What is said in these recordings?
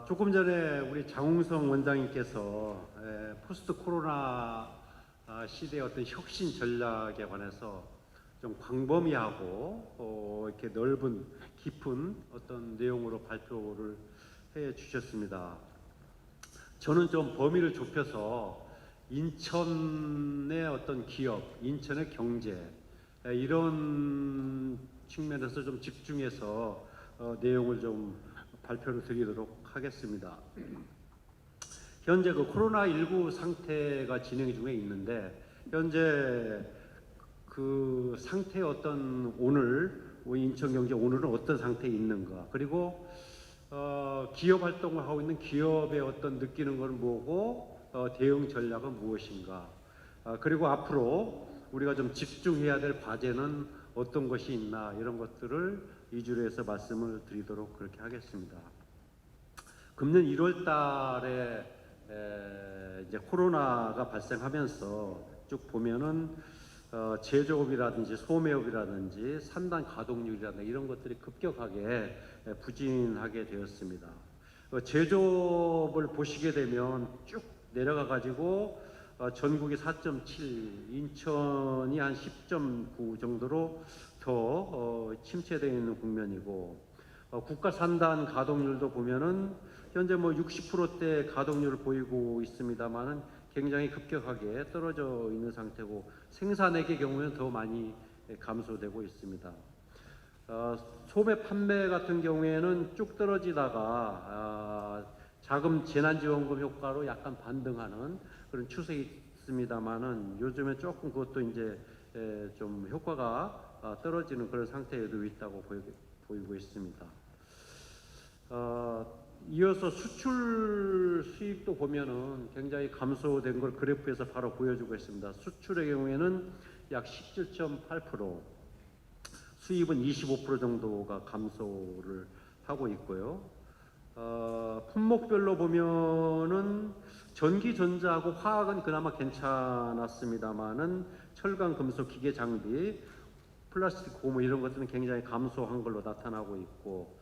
조금 전에 우리 장웅성 원장님께서 포스트 코로나 시대의 어떤 혁신 전략에 관해서 좀 광범위하고 이렇게 넓은 깊은 어떤 내용으로 발표를 해 주셨습니다. 저는 좀 범위를 좁혀서 인천의 어떤 기업, 인천의 경제 이런 측면에서 좀 집중해서 내용을 좀 발표를 드리도록 하겠습니다. 현재 그 코로나19 상태가 진행 중에 있는데 현재 그 상태의 어떤 오늘 인천경제 오늘은 어떤 상태에 있는가, 그리고 기업 활동을 하고 있는 기업의 어떤 느끼는 건 뭐고 대응 전략은 무엇인가, 그리고 앞으로 우리가 좀 집중해야 될 과제는 어떤 것이 있나, 이런 것들을 위주로 해서 말씀을 드리도록 그렇게 하겠습니다. 금년 1월 달에 이제 코로나가 발생하면서 쭉 보면은 제조업이라든지 소매업이라든지 산단 가동률이라든지 이런 것들이 급격하게 부진하게 되었습니다. 제조업을 보시게 되면 쭉 내려가 가지고 전국이 4.7, 인천이 한 10.9 정도로 더 침체되어 있는 국면이고, 국가 산단 가동률도 보면은 현재 뭐 60%대 가동률을 보이고 있습니다만은 굉장히 급격하게 떨어져 있는 상태고, 생산액의 경우에는 더 많이 감소되고 있습니다. 소매 판매 같은 경우에는 쭉 떨어지다가 자금 재난지원금 효과로 약간 반등하는 그런 추세가 있습니다만은 요즘에 조금 그것도 이제 좀 효과가 떨어지는 그런 상태에도 있다고 보이고 있습니다. 이어서 수출 수입도 보면은 굉장히 감소된 걸 그래프에서 바로 보여주고 있습니다. 수출의 경우에는 약 17.8%, 수입은 25% 정도가 감소를 하고 있고요. 품목별로 보면은 전기, 전자하고 화학은 그나마 괜찮았습니다만은 철강, 금속, 기계, 장비, 플라스틱, 고무 이런 것들은 굉장히 감소한 걸로 나타나고 있고,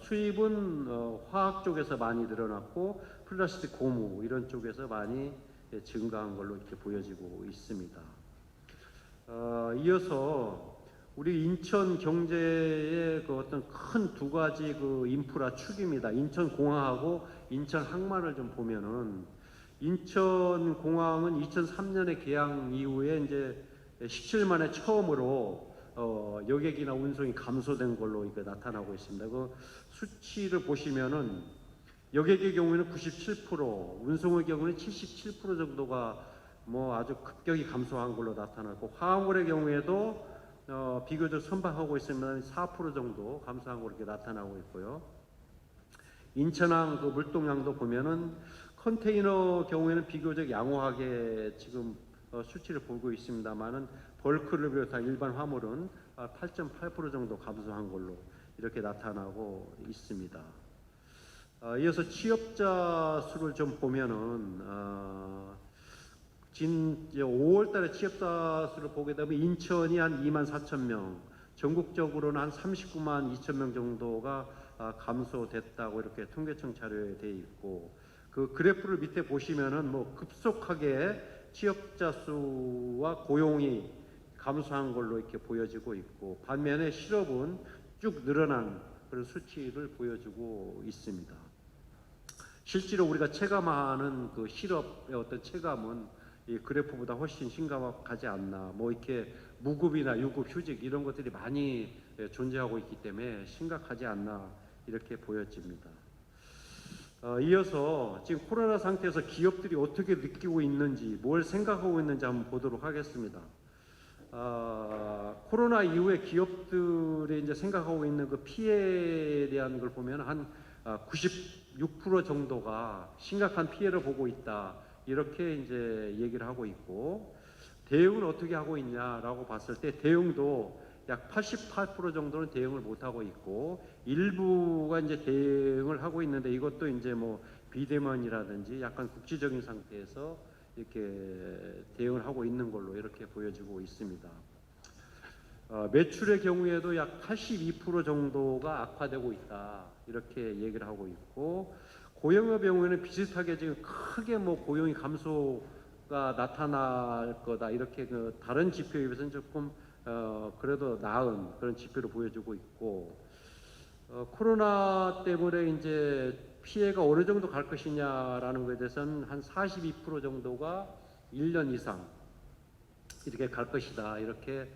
수입은 화학 쪽에서 많이 늘어났고 플라스틱, 고무 이런 쪽에서 많이 증가한 걸로 이렇게 보여지고 있습니다. 이어서 우리 인천 경제의 그 어떤 큰 두 가지 그 인프라 축입니다. 인천공항하고 인천항만을 좀 보면은, 인천공항은 2003년에 개항 이후에 이제 17년 만에 처음으로 여객이나 운송이 감소된 걸로 이렇게 나타나고 있습니다. 그 수치를 보시면은 여객의 경우에는 97%, 운송의 경우는 77% 정도가 뭐 아주 급격히 감소한 걸로 나타났고, 화물의 경우에도 비교적 선박하고 있으면 4% 정도 감소한 걸로 이렇게 나타나고 있고요. 인천항 그 물동량도 보면은 컨테이너 경우에는 비교적 양호하게 지금 수치를 보고 있습니다만은 벌크를 비롯한 일반 화물은 8.8% 정도 감소한 걸로 이렇게 나타나고 있습니다. 이어서 취업자 수를 좀 보면은 이제 5월 달에 취업자 수를 보게 되면 인천이 한 24,000명, 전국적으로는 한 39만 2천 명 정도가 감소됐다고 이렇게 통계청 자료에 돼 있고, 그 그래프를 밑에 보시면은 뭐 급속하게 취업자 수와 고용이 감소한 걸로 이렇게 보여지고 있고, 반면에 실업은 쭉 늘어난 그런 수치를 보여주고 있습니다. 실제로 우리가 체감하는 그 실업의 어떤 체감은 이 그래프보다 훨씬 심각하지 않나, 뭐 이렇게 무급이나 유급 휴직 이런 것들이 많이 존재하고 있기 때문에 심각하지 않나 이렇게 보여집니다. 이어서 지금 코로나 상태에서 기업들이 어떻게 느끼고 있는지, 뭘 생각하고 있는지 한번 보도록 하겠습니다. 코로나 이후에 기업들이 이제 생각하고 있는 그 피해에 대한 걸 보면 한 96% 정도가 심각한 피해를 보고 있다, 이렇게 이제 얘기를 하고 있고, 대응은 어떻게 하고 있냐라고 봤을 때 대응도 약 88% 정도는 대응을 못 하고 있고, 일부가 이제 대응을 하고 있는데 이것도 이제 뭐 비대면이라든지 약간 국지적인 상태에서 이렇게 대응을 하고 있는 걸로 이렇게 보여지고 있습니다. 매출의 경우에도 약 82% 정도가 악화되고 있다, 이렇게 얘기를 하고 있고, 고용의 경우에는 비슷하게 지금 크게 뭐 고용이 감소가 나타날 거다 이렇게 그 다른 지표에 비해서는 조금 그래도 나은 그런 지표를 보여주고 있고, 코로나 때문에 이제 피해가 어느 정도 갈 것이냐라는 것에 대해서는 한 42% 정도가 1년 이상 이렇게 갈 것이다 이렇게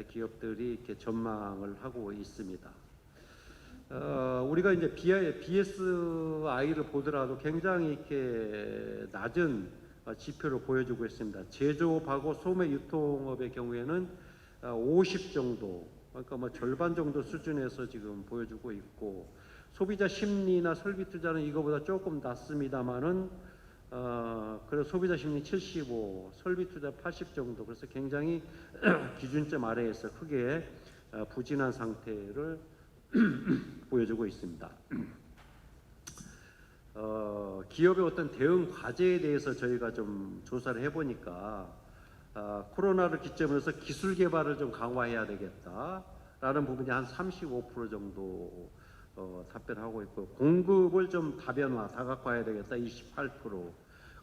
기업들이 이렇게 전망을 하고 있습니다. 우리가 이제 BSI를 보더라도 굉장히 이렇게 낮은 지표를 보여주고 있습니다. 제조업하고 소매 유통업의 경우에는 50 정도, 그러니까 뭐 절반 정도 수준에서 지금 보여주고 있고, 소비자 심리나 설비 투자는 이거보다 조금 낮습니다만은 그래서 소비자 심리 75, 설비 투자 80 정도, 그래서 굉장히 기준점 아래에서 크게 부진한 상태를 보여주고 있습니다. 기업의 어떤 대응 과제에 대해서 저희가 좀 조사를 해보니까 코로나를 기점으로 해서 기술 개발을 좀 강화해야 되겠다라는 부분이 한 35% 정도 답변하고 있고, 공급을 좀 다각화해야 되겠다 28%,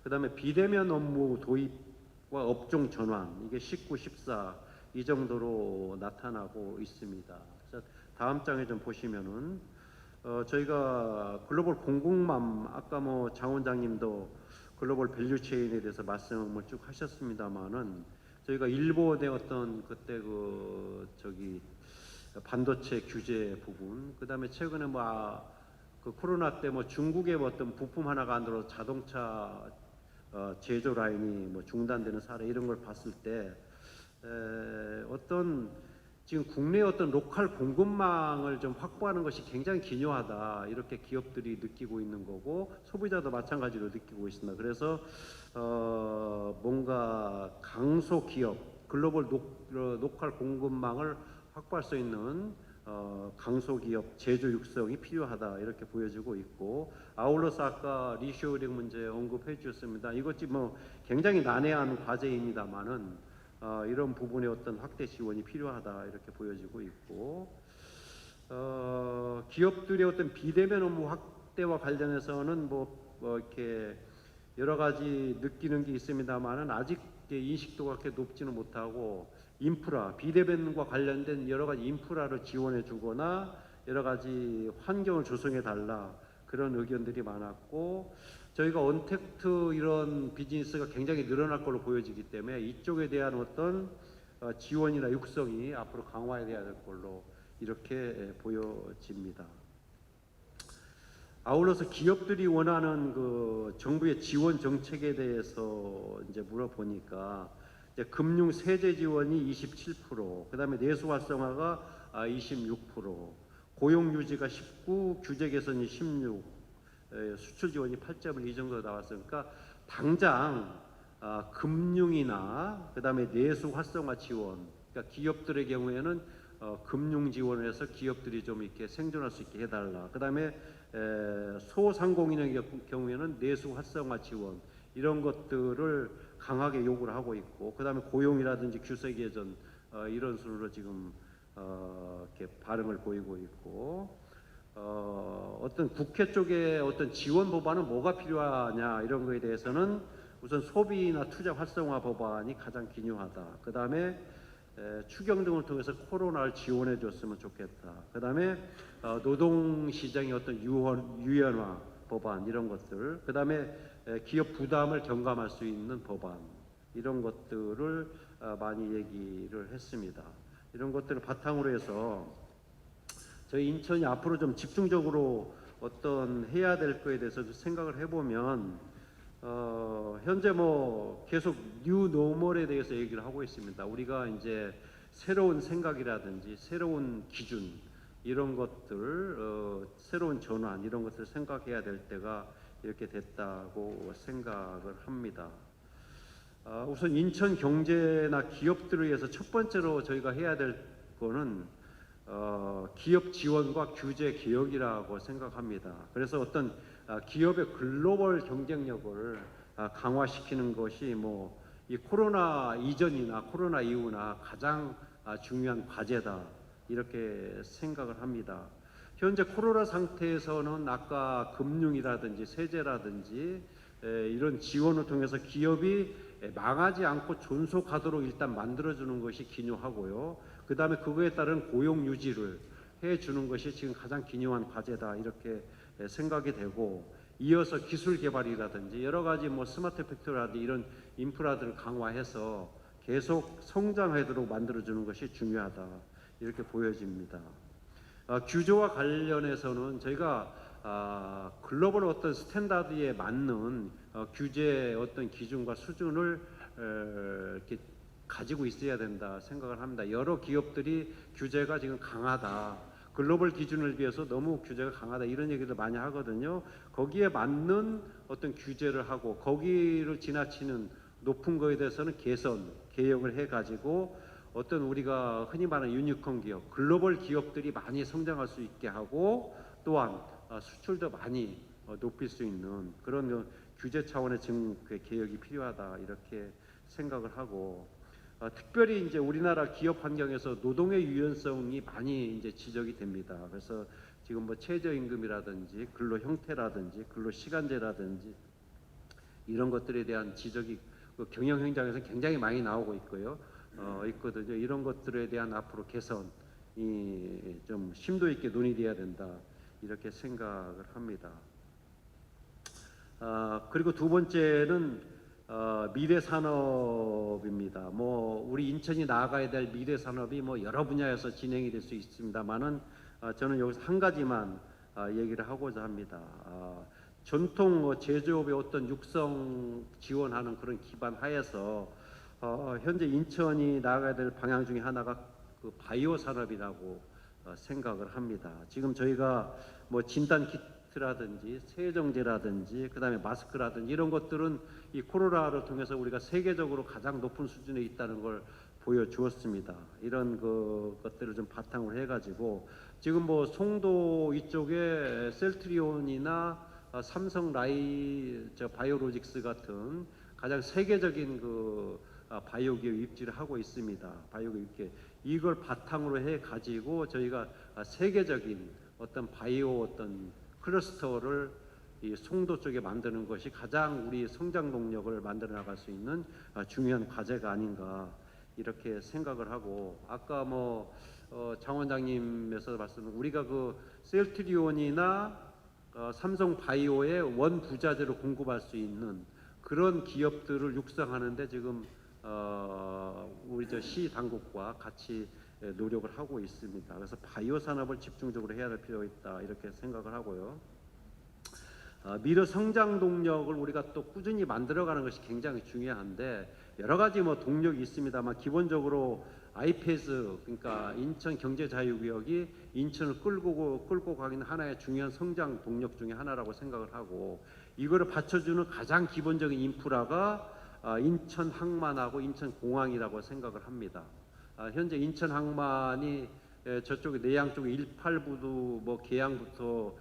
그 다음에 비대면 업무 도입과 업종 전환 이게 19, 14 이 정도로 나타나고 있습니다. 그래서 다음 장에 좀 보시면은 저희가 글로벌 공급망, 아까 뭐 장 원장님도 글로벌 밸류 체인에 대해서 말씀을 쭉 하셨습니다만은, 저희가 일본의 어떤 그때 반도체 규제 부분, 그다음에 최근에 그 코로나 때 중국의 어떤 부품 하나가 안 들어 자동차 제조 라인이 중단되는 사례 이런 걸 봤을 때 어떤 지금 국내 어떤 로컬 공급망을 좀 확보하는 것이 굉장히 기요하다 이렇게 기업들이 느끼고 있는 거고, 소비자도 마찬가지로 느끼고 있습니다. 그래서 뭔가 강소 기업, 글로벌 로컬 공급망을 확보할 수 있는 강소 기업 제조 육성이 필요하다 이렇게 보여지고 있고, 아울러서 아까 리쇼링 문제 언급해 주셨습니다. 이것이 굉장히 난해한 과제입니다만은 이런 부분의 어떤 확대 지원이 필요하다 이렇게 보여지고 있고, 기업들의 어떤 비대면 업무 확대와 관련해서는 이렇게 여러 가지 느끼는 게 있습니다만은 아직 인식도가 그렇게 높지는 못하고, 비대면과 관련된 여러 가지 인프라를 지원해 주거나 여러 가지 환경을 조성해 달라 그런 의견들이 많았고, 저희가 언택트 이런 비즈니스가 굉장히 늘어날 걸로 보여지기 때문에 이쪽에 대한 어떤 지원이나 육성이 앞으로 강화해야 될 걸로 이렇게 보여집니다. 아울러서 기업들이 원하는 그 정부의 지원 정책에 대해서 이제 물어보니까 이제 금융 세제 지원이 27%, 그다음에 내수 활성화가 26%, 고용 유지가 19, 규제 개선이 16, 수출 지원이 8.1 이 정도 나왔으니까 당장 금융이나 그다음에 내수 활성화 지원, 그러니까 기업들의 경우에는 금융 지원을 해서 기업들이 좀 이렇게 생존할 수 있게 해달라. 그다음에 소상공인의 경우에는 내수 활성화 지원 이런 것들을 강하게 요구를 하고 있고, 그다음에 고용이라든지 규제 개선 이런 순으로 지금 이렇게 반응을 보이고 있고, 어떤 국회 쪽에 어떤 지원 법안은 뭐가 필요하냐 이런 거에 대해서는 우선 소비나 투자 활성화 법안이 가장 기요하다. 그 다음에 추경 등을 통해서 코로나를 지원해 줬으면 좋겠다. 그 다음에 노동시장의 어떤 유연화 법안 이런 것들, 그 다음에 기업 부담을 경감할 수 있는 법안 이런 것들을 많이 얘기를 했습니다. 이런 것들을 바탕으로 해서 저희 인천이 앞으로 좀 집중적으로 어떤 해야 될 거에 대해서 생각을 해보면 현재 계속 뉴 노멀에 대해서 얘기를 하고 있습니다. 우리가 이제 새로운 생각이라든지 새로운 기준 이런 것들, 새로운 전환 이런 것들을 생각해야 될 때가 이렇게 됐다고 생각을 합니다. 우선 인천 경제나 기업들을 위해서 첫 번째로 저희가 해야 될 거는 기업 지원과 규제 개혁이라고 생각합니다. 그래서 어떤 기업의 글로벌 경쟁력을 강화시키는 것이 이 코로나 이전이나 코로나 이후나 가장 중요한 과제다 이렇게 생각을 합니다. 현재 코로나 상태에서는 아까 금융이라든지 세제라든지 이런 지원을 통해서 기업이 망하지 않고 존속하도록 일단 만들어주는 것이 기묘하고요. 그 다음에 그거에 따른 고용 유지를 해주는 것이 지금 가장 기묘한 과제다 이렇게 생각이 되고, 이어서 기술 개발이라든지 여러 가지 뭐 스마트 팩토리라든지 이런 인프라들을 강화해서 계속 성장하도록 만들어주는 것이 중요하다 이렇게 보여집니다. 규제와 관련해서는 저희가 글로벌 어떤 스탠다드에 맞는 규제의 어떤 기준과 수준을 이렇게 가지고 있어야 된다 생각을 합니다. 여러 기업들이 규제가 지금 강하다, 글로벌 기준을 비해서 너무 규제가 강하다 이런 얘기를 많이 하거든요. 거기에 맞는 어떤 규제를 하고 거기를 지나치는 높은 거에 대해서는 개선, 개혁을 해가지고 어떤 우리가 흔히 말하는 유니콘 기업, 글로벌 기업들이 많이 성장할 수 있게 하고, 또한 수출도 많이 높일 수 있는 그런 규제 차원의 지금 개혁이 필요하다 이렇게 생각을 하고, 특별히 이제 우리나라 기업 환경에서 노동의 유연성이 많이 이제 지적이 됩니다. 그래서 지금 뭐 최저임금이라든지 근로 형태라든지 근로 시간제라든지 이런 것들에 대한 지적이 경영 현장에서 굉장히 많이 나오고 있거든요. 이런 것들에 대한 앞으로 개선이 좀 심도 있게 논의돼야 된다 이렇게 생각을 합니다. 그리고 두 번째는 미래 산업입니다. 뭐 우리 인천이 나아가야 될 미래 산업이 뭐 여러 분야에서 진행이 될 수 있습니다만은 저는 여기서 한 가지만 얘기를 하고자 합니다. 전통 제조업의 어떤 육성 지원하는 그런 기반 하에서 현재 인천이 나아가야 될 방향 중에 하나가 그 바이오 산업이라고 생각을 합니다. 지금 저희가 뭐 진단 키트라든지 세정제라든지 그다음에 마스크라든지 이런 것들은 이 코로나를 통해서 우리가 세계적으로 가장 높은 수준에 있다는 걸 보여주었습니다. 이런 것들을 좀 바탕으로 해가지고 지금 뭐 송도 이쪽에 셀트리온이나 삼성 바이오로직스 같은 가장 세계적인 바이오 기업 입지를 하고 있습니다. 바이오 기업 이걸 바탕으로 해 가지고 저희가 세계적인 어떤 바이오 어떤 클러스터를 이 송도 쪽에 만드는 것이 가장 우리 성장 동력을 만들어 나갈 수 있는 중요한 과제가 아닌가 이렇게 생각을 하고, 아까 장 원장님에서 말씀은 우리가 그 셀트리온이나 삼성 바이오의 원 부자재를 공급할 수 있는 그런 기업들을 육성하는데 지금 우리 시 당국과 같이 노력을 하고 있습니다. 그래서 바이오 산업을 집중적으로 해야 될 필요가 있다 이렇게 생각을 하고요. 미래 성장 동력을 우리가 또 꾸준히 만들어가는 것이 굉장히 중요한데 여러 가지 동력이 있습니다만 기본적으로 아이패스 그러니까 인천 경제자유구역이 인천을 끌고 가기는 하나의 중요한 성장 동력 중에 하나라고 생각을 하고, 이거를 받쳐주는 가장 기본적인 인프라가 인천 항만하고 인천 공항이라고 생각을 합니다. 현재 인천 항만이 저쪽에 내양 쪽에 18부도 계양부터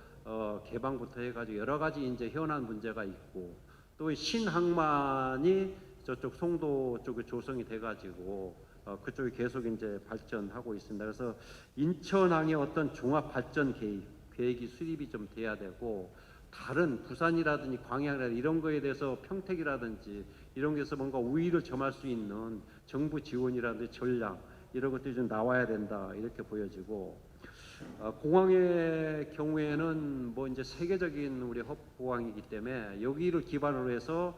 개방부터 해가지고 여러 가지 이제 현안 문제가 있고, 또 신항만이 저쪽 송도 쪽에 조성이 돼가지고 그쪽이 계속 이제 발전하고 있습니다. 그래서 인천항의 어떤 종합 발전 계획이 수립이 좀 돼야 되고, 다른 부산이라든지 광양이라든지 이런 거에 대해서 평택이라든지 이런 데서 뭔가 우위를 점할 수 있는 정부 지원이라든지 전략 이런 것들이 좀 나와야 된다 이렇게 보여지고, 공항의 경우에는 이제 세계적인 우리 허브 공항이기 때문에 여기를 기반으로 해서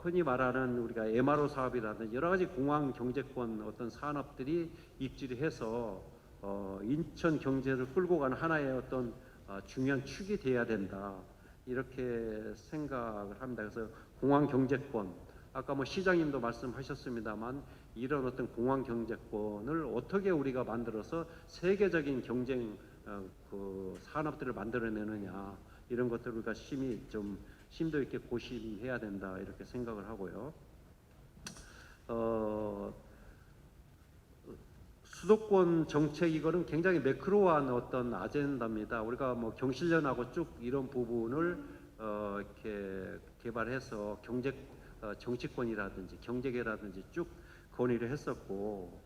흔히 말하는 우리가 MRO 사업이라든지 여러 가지 공항 경제권 어떤 산업들이 입지를 해서 인천 경제를 끌고 가는 하나의 어떤 중요한 축이 돼야 된다 이렇게 생각을 합니다. 그래서 공항 경제권, 아까 시장님도 말씀하셨습니다만 이런 어떤 공항 경제권을 어떻게 우리가 만들어서 세계적인 경쟁 산업들을 만들어내느냐 이런 것들을 우리가 심도 있게 고심해야 된다 이렇게 생각을 하고요. 수도권 정책 이거는 굉장히 매크로한 어떤 아젠다입니다. 우리가 경실련하고 쭉 이런 부분을 이렇게 개발해서 정치권이라든지 경제계라든지 쭉 건의를 했었고,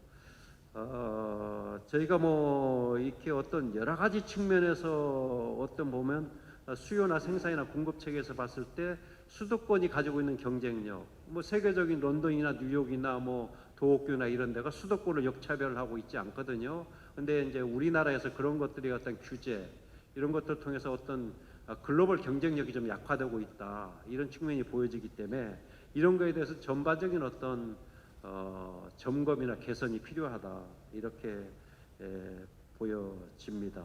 저희가 뭐 이렇게 어떤 여러 가지 측면에서 어떤 보면 수요나 생산이나 공급 체계에서 봤을 때 수도권이 가지고 있는 경쟁력, 뭐 세계적인 런던이나 뉴욕이나 뭐 도쿄나 이런 데가 수도권을 역차별하고 있지 않거든요. 근데 이제 우리나라에서 그런 것들이 어떤 규제 이런 것들을 통해서 어떤 글로벌 경쟁력이 좀 약화되고 있다 이런 측면이 보여지기 때문에 이런 거에 대해서 전반적인 어떤 점검이나 개선이 필요하다 이렇게 보여집니다.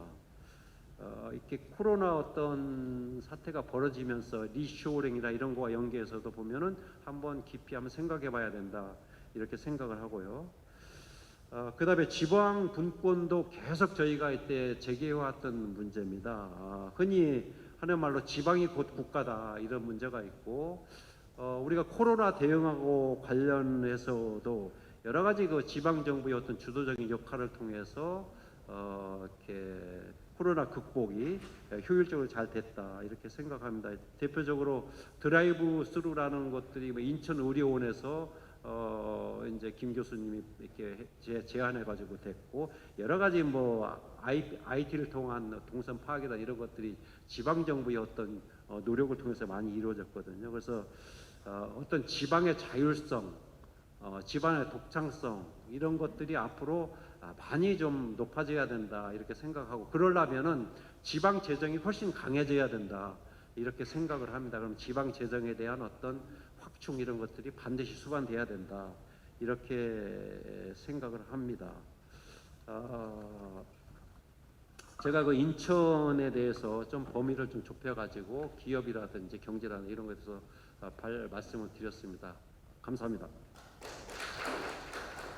이렇게 코로나 어떤 사태가 벌어지면서 리쇼링이나 이런 거와 연계해서도 보면은 한번 깊이 한번 생각해봐야 된다 이렇게 생각을 하고요. 그다음에 지방 분권도 계속 저희가 이때 제기해왔던 문제입니다. 흔히 하는 말로 지방이 곧 국가다 이런 문제가 있고 우리가 코로나 대응하고 관련해서도 여러 가지 그 지방 정부의 어떤 주도적인 역할을 통해서 이렇게 코로나 극복이 효율적으로 잘 됐다 이렇게 생각합니다. 대표적으로 드라이브 스루라는 것들이 뭐 인천 의료원에서 이제 김 교수님이 이렇게 제안해가지고 됐고 여러 가지 뭐 IT를 통한 동선 파악이다 이런 것들이 지방 정부의 어떤 노력을 통해서 많이 이루어졌거든요. 그래서 어떤 지방의 자율성, 지방의 독창성 이런 것들이 앞으로 많이 좀 높아져야 된다 이렇게 생각하고 그러려면은 지방 재정이 훨씬 강해져야 된다 이렇게 생각을 합니다. 그럼 지방 재정에 대한 어떤 확충 이런 것들이 반드시 수반돼야 된다 이렇게 생각을 합니다. 제가 그 인천에 대해서 좀 범위를 좀 좁혀가지고 기업이라든지 경제라든지 이런 것에서 말씀을 드렸습니다. 감사합니다.